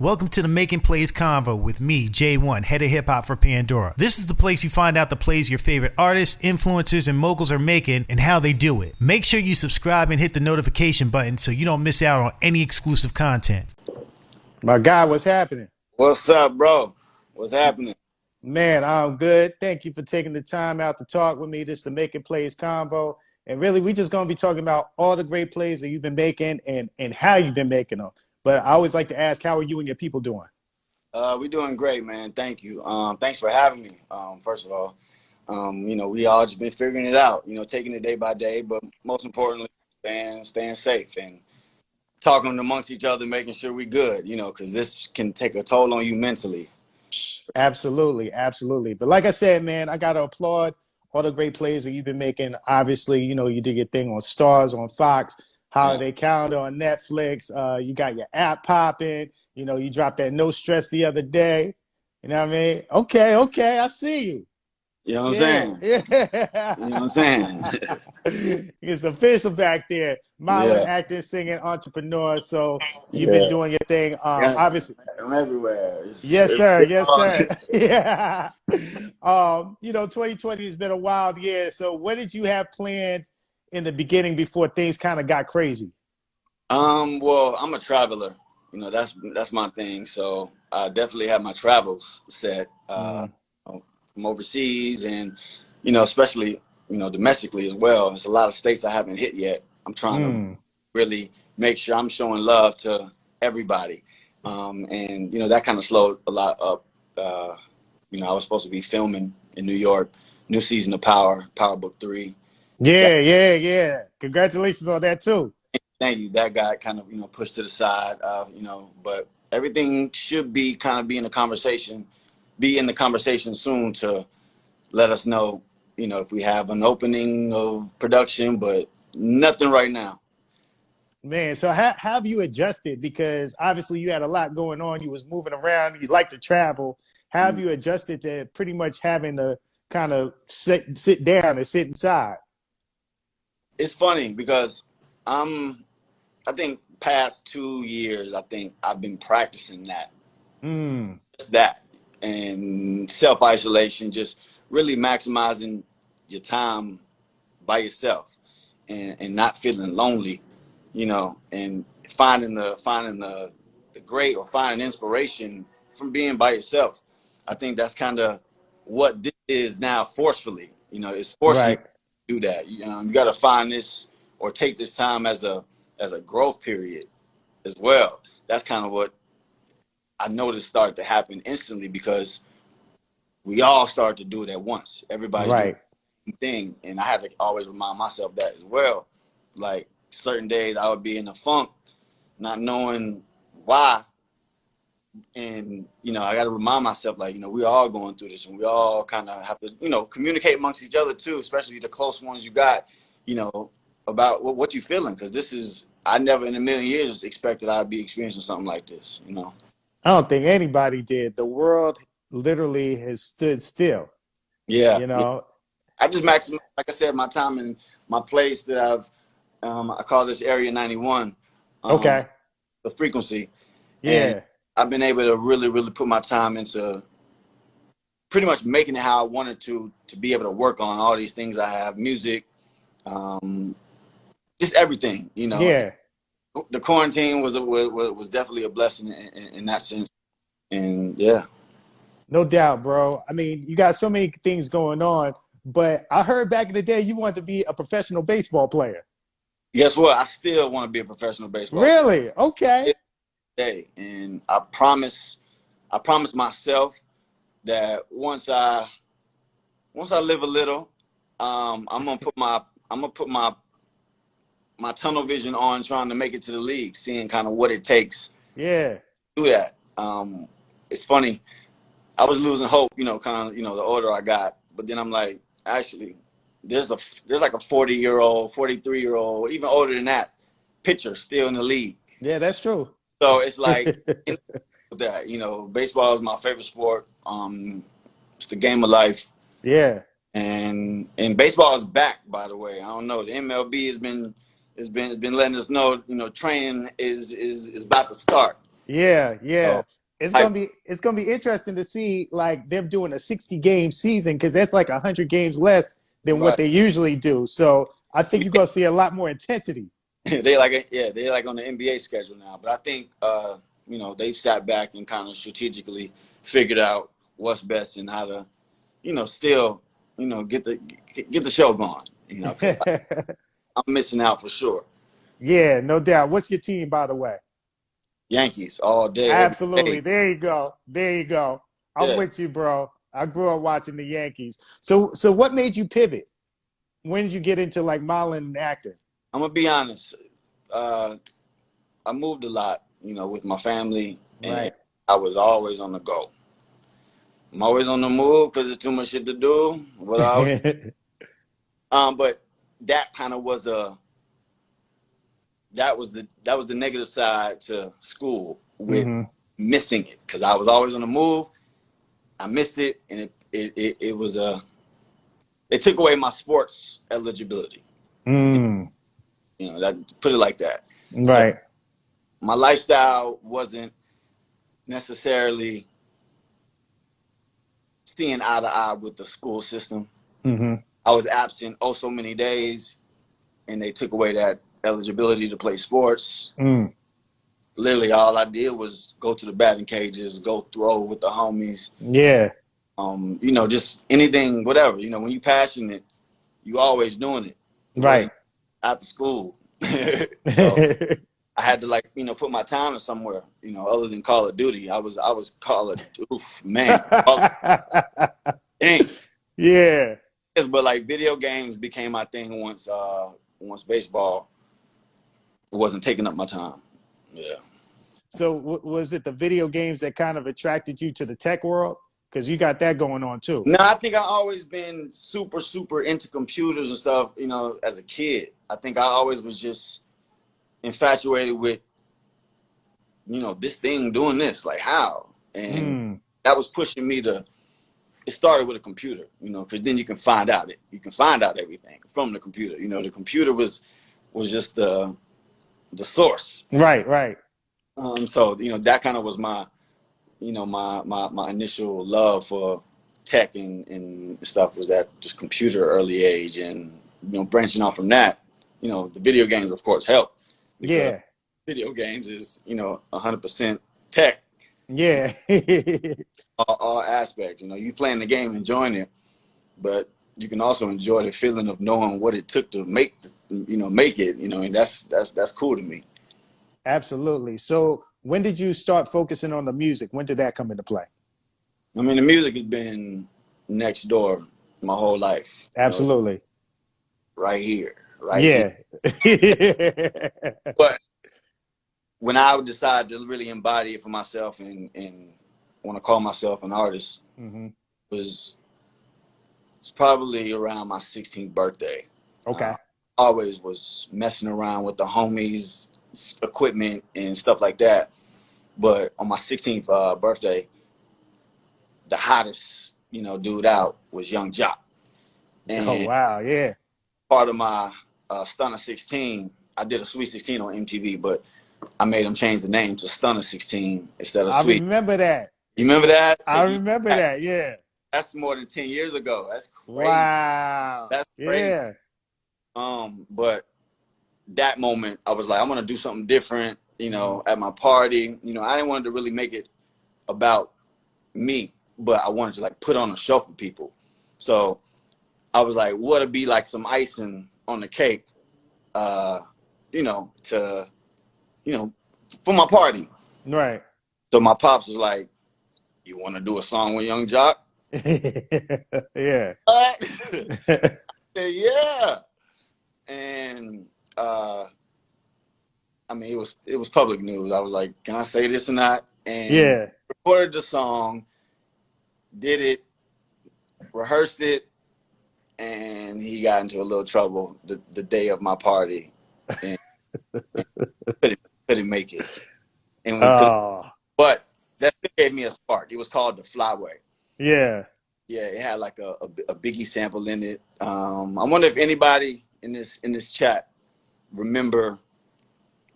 Welcome to the Making Plays Convo with me, J1, head of hip hop for Pandora. This is the place you find out the plays your favorite artists, influencers, and moguls are making and how they do it. Make sure you subscribe and hit the notification button so you don't miss out on any exclusive content. My guy, what's happening? What's up, bro? What's happening? Man, I'm good. Thank you for taking the time out to talk with me. This is the Making Plays Convo. And really, we just going to be talking about all the great plays that you've been making and how you've been making them. But I always like to ask, how are you and your people doing? We're doing great, man. Thank you. Thanks for having me. First of all, we all just been figuring it out, taking it day by day, but most importantly, staying safe and talking amongst each other, making sure we're good, because this can take a toll on you mentally. Absolutely, absolutely. But like I said, man, I got to applaud all the great plays that you've been making. Obviously, you did your thing on Stars, on Fox, Holiday Calendar on Netflix. You got your app popping. You dropped that No Stress the other day. You know what I mean? Okay, I see you. You know what I'm saying? Yeah. You know what I'm saying? It's official back there. Modeling, acting, singing, entrepreneur. So you've been doing your thing. Obviously, I'm everywhere. Yes, sir. Yeah. 2020 has been a wild year. So what did you have planned in the beginning before things kind of got crazy? Well, I'm a traveler. That's my thing. So I definitely have my travels set from overseas and, especially, domestically as well. There's a lot of states I haven't hit yet. I'm trying to really make sure I'm showing love to everybody. And, that kind of slowed a lot up. I was supposed to be filming in New York, new season of Power Book 3. Yeah. Congratulations on that too. Thank you. That got kind of, pushed to the side, but everything should be kind of be in the conversation soon to let us know, if we have an opening of production, but nothing right now. Man, so how have you adjusted? Because obviously you had a lot going on. You was moving around. You like to travel. How have you adjusted to pretty much having to kind of sit down and sit inside? It's funny because I think past 2 years, I think I've been practicing that. Just that and self-isolation, just really maximizing your time by yourself and not feeling lonely, and finding the great or finding inspiration from being by yourself. I think that's kind of what this is now forcefully, it's forcing you to do that. You got to find this or take this time as a growth period as well. That's kind of what I noticed started to happen instantly because we all started to do it at once. Everybody's doing the same thing. And I had to always remind myself that as well. Like certain days I would be in a funk, not knowing why. And, I got to remind myself, like, we all going through this and we all kind of have to, communicate amongst each other too, especially the close ones you got, about what you feeling. Because I never in a million years expected I'd be experiencing something like this, I don't think anybody did. The world literally has stood still. Yeah. I just maximize, like I said, my time in my place that I call this Area 91. The frequency. Yeah. And I've been able to really, really put my time into pretty much making it how I wanted to be able to work on all these things I have, music, just everything, Yeah. The quarantine was definitely a blessing in that sense. And yeah. No doubt, bro. I mean, you got so many things going on, but I heard back in the day you wanted to be a professional baseball player. Guess what? I still want to be a professional baseball player. Really? Okay. And I promise myself that once I live a little, I'm gonna put my tunnel vision on trying to make it to the league, seeing kind of what it takes. Yeah. To do that. It's funny. I was losing hope, kind of, the older I got. But then I'm like, actually, there's like a 40-year-old, 43-year-old, even older than that, pitcher still in the league. Yeah, that's true. So it's like that, baseball is my favorite sport. It's the game of life. Yeah. And baseball is back, by the way. I don't know. The MLB has been letting us know, training is about to start. Yeah. So I It's gonna be interesting to see like them doing a 60 game season because that's like 100 games less than what right. they usually do. So I think you're gonna see a lot more intensity. They like on the NBA schedule now. But I think they've sat back and kind of strategically figured out what's best and how to, still, get the show going. Because I'm missing out for sure. Yeah, no doubt. What's your team, by the way? Yankees all day, every Absolutely. day. There you go. There you go. I'm Yeah, with you, bro. I grew up watching the Yankees. So what made you pivot? When did you get into like modeling and acting? I'm gonna be honest. Uh, I moved a lot, with my family, and Right. I was always on the go. I'm always on the move because there's too much shit to do. But that kind of was that was the negative side to school with hmm missing it because I was always on the move. I missed it, and it was it took away my sports eligibility. Mm. That put it like that. So Right. my lifestyle wasn't necessarily seeing eye to eye with the school system. hmm I was absent so many days, and they took away that eligibility to play sports. Mm. Literally, all I did was go to the batting cages, go throw with the homies. Yeah. Just anything, whatever. When you passionate, you always doing it. It Right. wasn't after school. So I had to put my time in somewhere, other than Call of Duty. I was Call of oof, man. Dang. Yeah. Yes, but like video games became my thing once baseball wasn't taking up my time. Yeah. So was it the video games that kind of attracted you to the tech world? Because you got that going on too. No, I think I always been super, super into computers and stuff, as a kid. I think I always was just infatuated with, this thing doing this, like how? And Mm. that was pushing me to, it started with a computer, because then you can find out everything from the computer. The computer was just the source. Right. Right. So, that kind of was my, my initial love for tech and stuff was that just computer early age, and branching off from that, the video games of course help because Yeah. video games is 100% tech, Yeah. all aspects. You playing the game, enjoying it, but you can also enjoy the feeling of knowing what it took to make it. And that's cool to me. Absolutely. So when did you start focusing on the music? When did that come into play? I mean, the music has been next door my whole life. Absolutely. Right here, right here. Yeah. But when I would decide to really embody it for myself and want to call myself an artist hmm was it's probably around my 16th birthday. Okay. Always was messing around with the homies, equipment and stuff like that. But on my 16th birthday, the hottest, dude out was Young Jock. Oh And wow. Yeah. part of my Stunner 16, I did a Sweet 16 on MTV, but I made him change the name to Stunner 16 instead of I Sweet. remember that. You remember that? I remember that. Yeah. That's more than 10 years ago. That's crazy. Wow. That's crazy. Yeah. But that moment, I was like, I'm gonna do something different, at my party. I didn't want to really make it about me, but I wanted to put on a show for people. So I was like, what'd be like some icing on the cake, to, for my party. Right. So my pops was like, you want to do a song with Young Jock? Yeah. What? Yeah. And I mean, it was public news. I was like, can I say this or not? And Yeah. recorded the song, did it, rehearsed it, and he got into a little trouble the day of my party, and couldn't make it. And we put, Oh. but that still gave me a spark. It was called The Flyway. Yeah. Yeah, it had like a Biggie sample in it. I wonder if anybody in this chat remember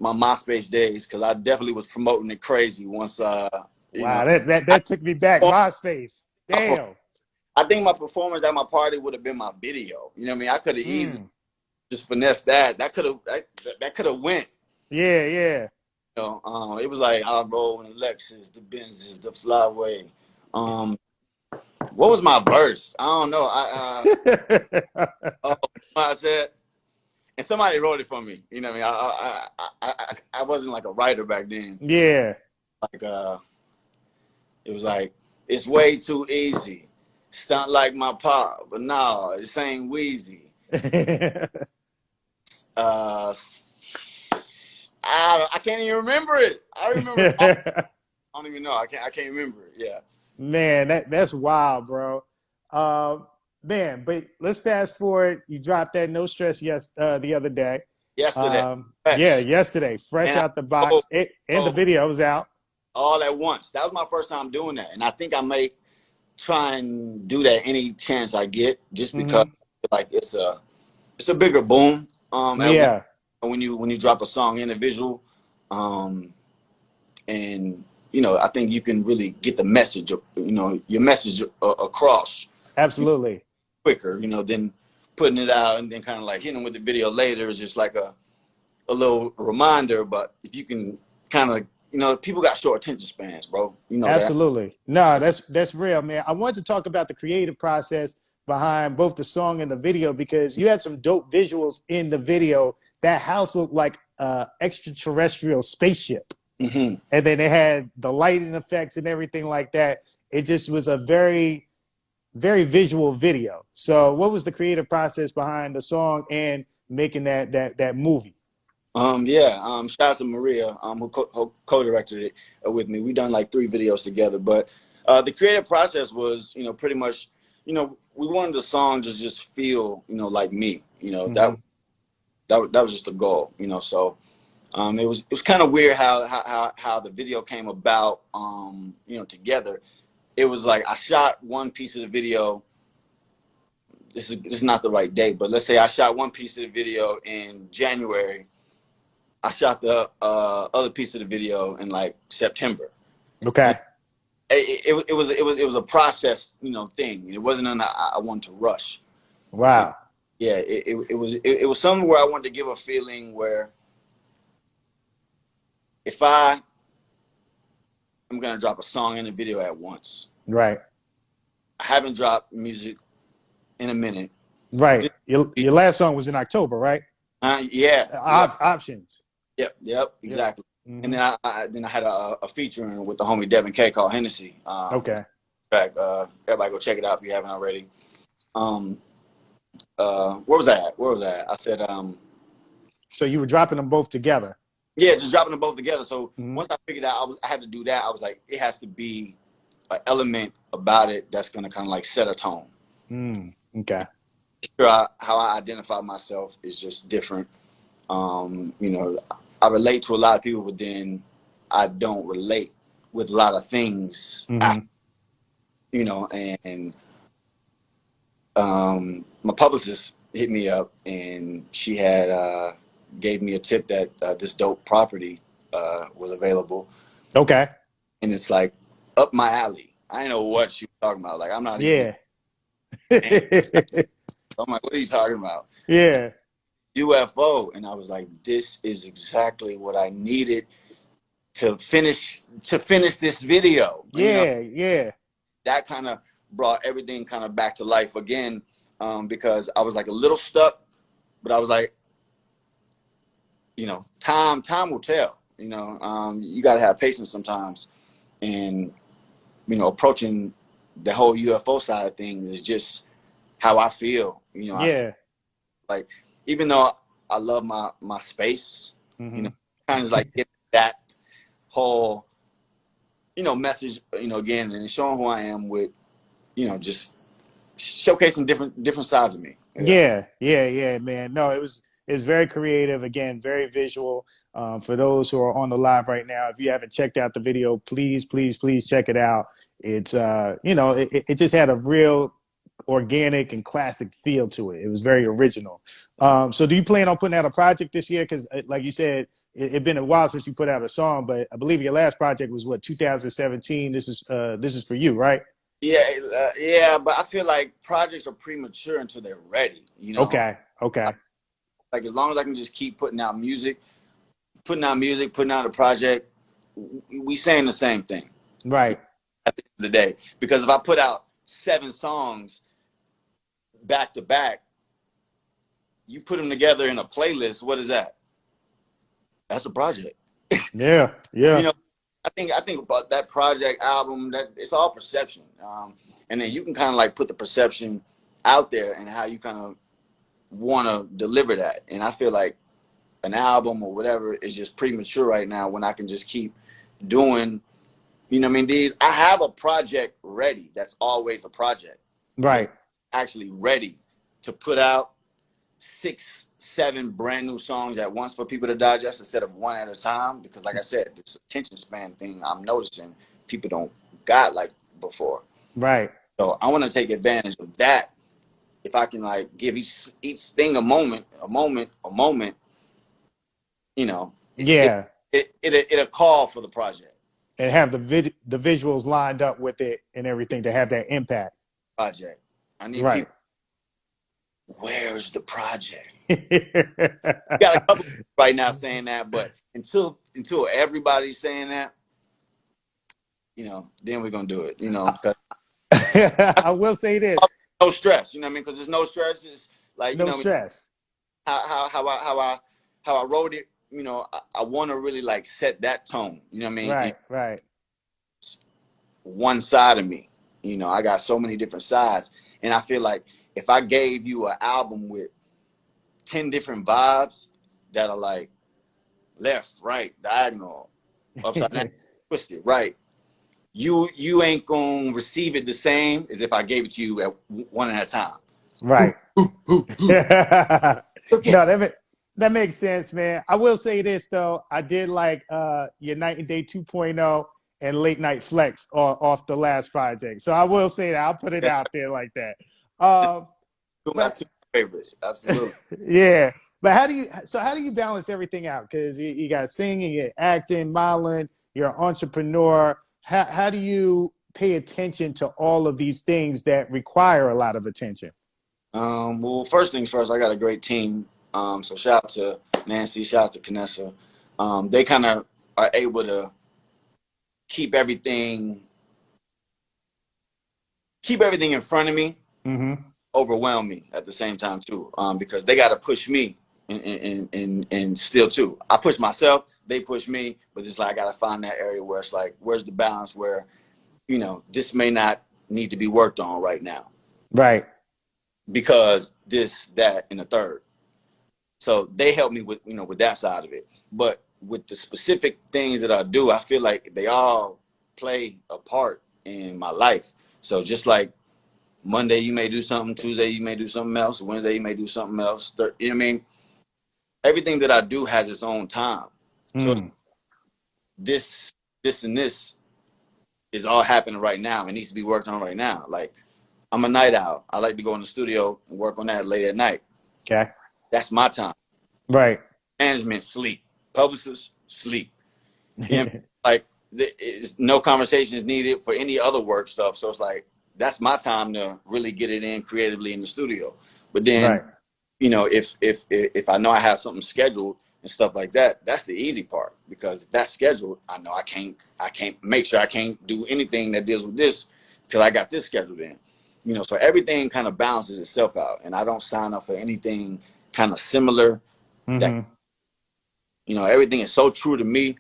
my MySpace days, because I definitely was promoting it crazy once you Wow, know that took me back. MySpace. I, Damn. I think my performance at my party would have been my video. You know what I mean? I could have easily just finessed that. That could have went. Yeah, yeah. You know, it was like I roll in the Lexus, the Benzes, the Flyway. What was my verse? I don't know. I said, and somebody wrote it for me. You know what I mean? I wasn't like a writer back then. Yeah. Like it was like, it's way too easy. Stunt like my pop, but no, it ain't Wheezy. I can't even remember it. I remember. I don't even know. I can't remember it. Yeah. Man, that's wild, bro. Man, but let's fast forward. You dropped that No Stress the other day. Yesterday. Yeah, yesterday, fresh out the box. And the video was out. All at once. That was my first time doing that, and I think I may try and do that any chance I get, just because like it's a bigger boom. Yeah. When you drop a song individual, and you know, I think you can really get the message, you know, your message across Absolutely. quicker, you know, than putting it out and then kind of like hitting with the video later is just like a little reminder. But if you can kind of, you know, people got short attention spans, bro. You know. Absolutely. No, that's real, man. I wanted to talk about the creative process behind both the song and the video, because you had some dope visuals in the video. That house looked like an extraterrestrial spaceship. And then they had the lighting effects and everything like that. It just was a very, very visual video. So what was the creative process behind the song and making that movie? Shout out to Maria, who co-directed it with me. We've done like 3 videos together, but the creative process was, you know, pretty much, you know, we wanted the song to just feel, you know, like me, you know, that was just the goal, you know. So it was kind of weird how the video came about, you know, together. It was like I shot one piece of the video. This is not the right date, but let's say I shot one piece of the video in January. I shot the other piece of the video in like September. Okay. It was a process, you know, thing. It wasn't an I wanted to rush. Wow. It was something where I wanted to give a feeling where if I'm gonna drop a song and a video at once. Right. I haven't dropped music in a minute. Right. Your last song was in October, right? Options. Yep, exactly. And then I had a featuring with the homie Devin K called Hennessy. Okay. Track. Everybody go check it out if you haven't already. Where was I at? I said So you were dropping them both together? Yeah, just dropping them both together. So once I figured out I had to do that, I was like, it has to be an element about it that's gonna kind of like set a tone. Okay. Sure, how I identify myself is just different. You know, I relate to a lot of people, but then I don't relate with a lot of things. You know, and my publicist hit me up, and she had gave me a tip that this dope property was available. Okay. And it's like up my alley. I didn't know what she was talking about. Like, I'm not even. I'm like, what are you talking about? Yeah. UFO. And I was like, this is exactly what I needed to finish this video. Yeah. That kind of brought everything kind of back to life again, because I was like a little stuck, but I was like, you know, time will tell. You know, you got to have patience sometimes. And, you know, approaching the whole UFO side of things is just how I feel. You know, yeah. Like, even though I love my space, you know, kind of like get that whole, you know, message, you know, again, and showing who I am with, you know, just showcasing different sides of me. Yeah, man. No, it's very creative. Again, very visual. For those who are on the live right now, if you haven't checked out the video, please check it out. It's you know, it just had a real organic and classic feel to it. It was very original. So do you plan on putting out a project this year? Because like you said, It's been a while since you put out a song, but I believe your last project was what, 2017. This is for you, right? Yeah, yeah, but I feel like projects are premature until they're ready. You know, Okay, okay, like as long as I can just keep putting out music, putting out a project, we saying the same thing right, at the end of the day. Because if I put out 7 songs back to back, you put them together in a playlist. What is that? That's a project. yeah, yeah, You know, I think about that project album, that it's all perception. And then you can kind of like put the perception out there and how you kind of want to deliver that. And I feel like an album or whatever is just premature right now when I can just keep doing, you know what I mean? I have a project ready. That's always a project, but right. actually ready to put out 6, 7 brand new songs at once for people to digest instead of one at a time. Because like I said, this attention span thing I'm noticing people don't got like before. Right. So I want to take advantage of that. If I can like give each thing a moment, you know, Yeah. it'll call for the project. And have the visuals lined up with it and everything to have that impact. Project. I need Right. people. Where's the project? Got a couple right now saying that, but until everybody's saying that, you know, then we're gonna do it. You know, I will say this. no stress. You know what I mean? Because there's no stress. It's like, you No know, stress. How I wrote it. You know, I want to really like set that tone. You know what I mean? Right. Right. One side of me. You know, I got so many different sides, and I feel like if I gave you an album with 10 different vibes that are like left, right, diagonal, upside down, twisted, right, you ain't gonna receive it the same as if I gave it to you at one at a time. Right. No, that makes sense, man. I will say this though. I did like your Night and Day 2.0 and Late Night Flex off the last project. So I will say that. I'll put it out there like that. That's two favorites, absolutely. Yeah. But how do you balance everything out? Because you got singing, you're acting, modeling, you're an entrepreneur. How do you pay attention to all of these things that require a lot of attention? Well, first things first, I got a great team. So shout out to Nancy, shout out to Canessa. They kind of are able to keep everything in front of me, overwhelm me at the same time too. Because they got to push me and still too. I push myself, they push me, but it's like I got to find that area where it's like, where's the balance where, you know, this may not need to be worked on right now. Right. Because this, that, and the third. So they help me with, you know, with that side of it. But with the specific things that I do, I feel like they all play a part in my life. So just like Monday, you may do something. Tuesday, you may do something else. Wednesday, you may do something else. You know what I mean? Everything that I do has its own time. So this, and this is all happening right now. It needs to be worked on right now. Like, I'm a night owl. I like to go in the studio and work on that late at night. Okay. That's my time. Right. Management, sleep. Publicists, sleep. You know, like, no conversation is needed for any other work stuff. So it's like, that's my time to really get it in creatively in the studio. But then, right. You know, if I know I have something scheduled and stuff like that, that's the easy part. Because if that's scheduled, I know I can't make sure I can't do anything that deals with this till I got this scheduled in. You know, so everything kind of balances itself out, and I don't sign up for anything kind of similar. That, you know, everything is so true to me.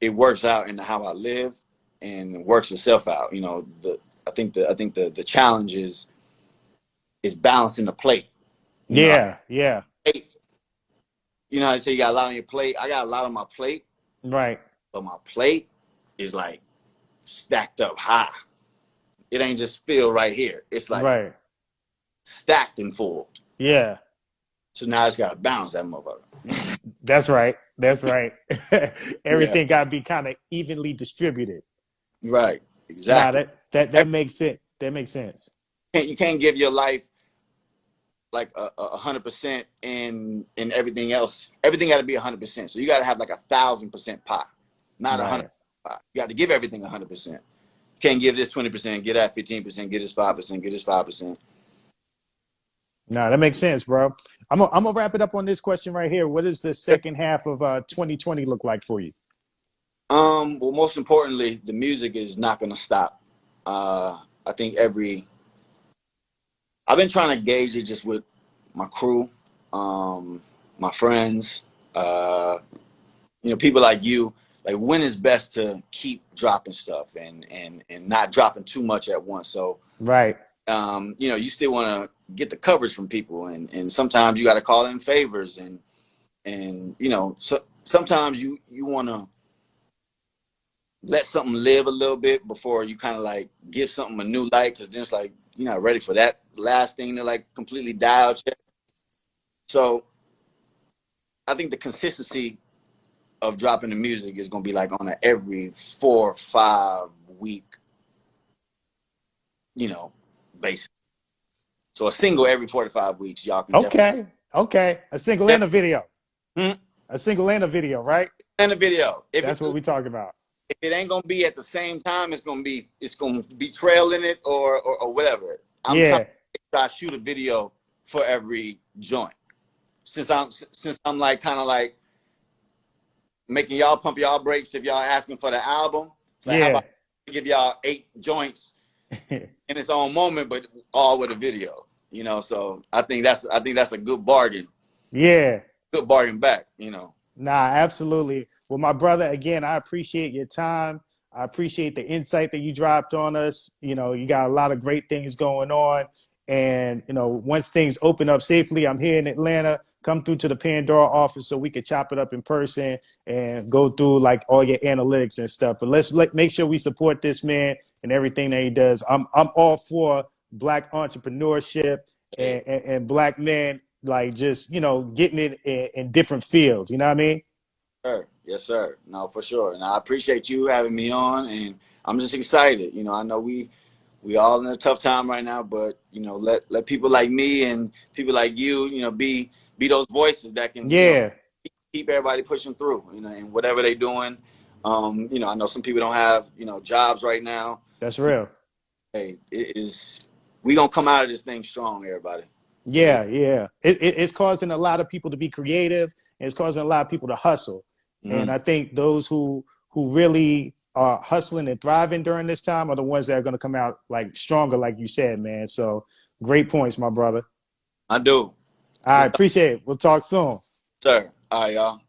It works out into how I live, and it works itself out. You know, I think the challenge is balancing the plate. You know, Yeah. You know how they say you got a lot on your plate? I got a lot on my plate. Right. But my plate is like stacked up high. It ain't just filled right here. It's like stacked and full. Yeah. So now I just gotta balance that motherfucker. That's right. Everything gotta be kind of evenly distributed. Right. Exactly. Nah, that makes it. That makes sense. You can't give your life like 100% in everything else. Everything got to be 100%. So you got to have like 1,000% pie, not 100% pie. You got to give everything 100%. You can't give this 20%, get that 15%, get this 5%, get this 5%. No, that makes sense, bro. I'm gonna wrap it up on this question right here. What does the second half of 2020 look like for you? Well, most importantly, the music is not gonna stop. I think I've been trying to gauge it just with my crew, my friends, people like you. Like, when is best to keep dropping stuff and not dropping too much at once. So, right. You still want to get the coverage from people, and sometimes you got to call in favors, and so sometimes you want to let something live a little bit before you kind of like give something a new light, because then it's like you're not ready for that last thing to like completely die out yet. So I think the consistency of dropping the music is going to be like on an every 4 or 5 week, basis. So a single every 4 to 5 weeks, y'all can. Okay. A single and a video. A single and a video, right? And a video. That's what we talking about. If it ain't gonna be at the same time, it's gonna be trailing it or whatever. I'm trying to shoot a video for every joint. Since I'm like kind of like making y'all pump y'all brakes if y'all asking for the album. So how about I give y'all 8 joints in its own moment, but all with a video. So I think that's a good bargain. Yeah. Good bargain back. Nah, absolutely. Well, my brother, again, I appreciate your time. I appreciate the insight that you dropped on us. You got a lot of great things going on. And, once things open up safely, I'm here in Atlanta. Come through to the Pandora office so we can chop it up in person and go through like all your analytics and stuff. But let's make sure we support this man and everything that he does. I'm all for Black entrepreneurship and Black men, like just, getting it in different fields. You know what I mean? Sure. Yes, sir. No, for sure. And I appreciate you having me on, and I'm just excited. I know we all in a tough time right now, but let people like me and people like you, be those voices that can keep everybody pushing through, and whatever they're doing. I know some people don't have jobs right now. That's real. Hey, we gonna come out of this thing strong, everybody. Yeah. It's causing a lot of people to be creative, and it's causing a lot of people to hustle. And I think those who really are hustling and thriving during this time are the ones that are going to come out like stronger, like you said, man. So great points, my brother. I do. I appreciate it. We'll talk soon. Sir. All right, y'all.